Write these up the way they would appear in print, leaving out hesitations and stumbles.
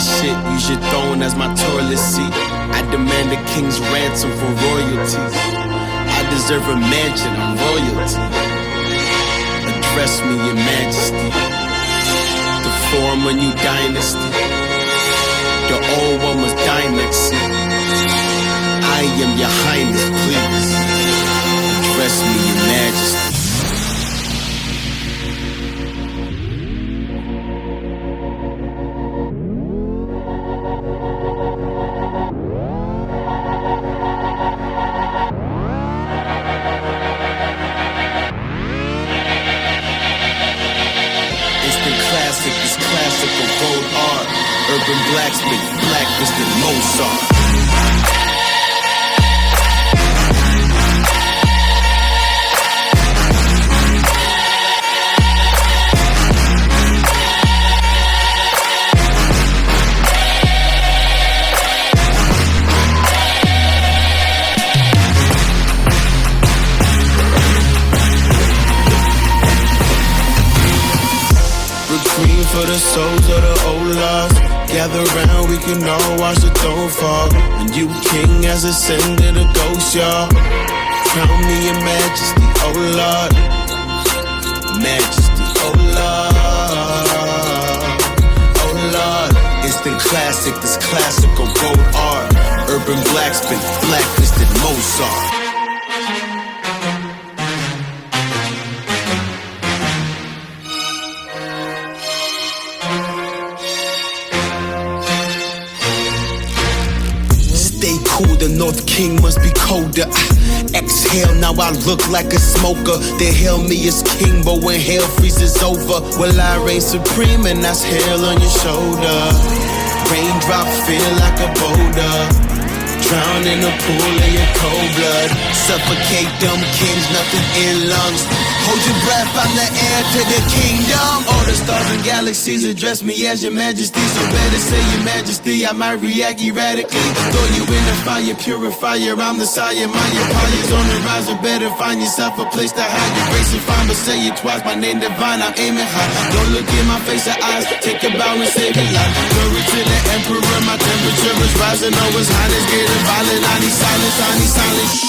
Shit, use your throne as my toilet seat. I demand a king's ransom for royalties. I deserve a mansion, I'm royalty. Address me, your majesty. To form a new dynasty. The old one was dynasty. I am your highness, please. Address me, your majesty. This classical gold art, urban blacksmith, blackfist and Mozart. For the souls of the old lost, gather round, we can all watch the throne fall. And you king has ascended a ghost, y'all. Crown me your majesty, oh Lord. Majesty, oh Lord. Oh Lord, instant classic, this classical gold art. Urban blacksmith, blacklisted Mozart. The North King must be colder. Exhale, now I look like a smoker. They hail me as king, but when hell freezes over, well, I reign supreme, and that's hell on your shoulder. Raindrop feel like a boulder. Drown in a pool of your cold blood. Suffocate them kings, nothing in lungs. Hold your breath, I'm the heir to the kingdom. All the stars and galaxies address me as your majesty. So better say your majesty, I might react erratically. Throw you in the fire, purifier, I'm the sire. My empire's on the rise, or better find yourself a place to hide. Your grace is fine, but say it twice, my name divine, I'm aiming high. Don't look in my face or eyes, take a bow and save your life. Glory to the emperor, my temperature is rising. Oh, his highness getting violent, I need silence, I need silence.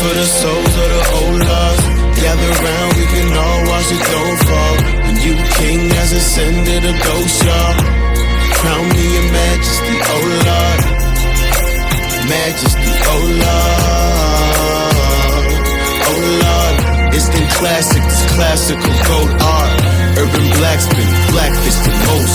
For the souls of the old lost, gather round, we can all watch the throne fall. The new king has ascended a ghost, y'all. Crown me your majesty, oh Lord. Majesty, oh Lord. Oh Lord, instant classic, this classical gold art. Urban blacksmith, blackfist and Mozart.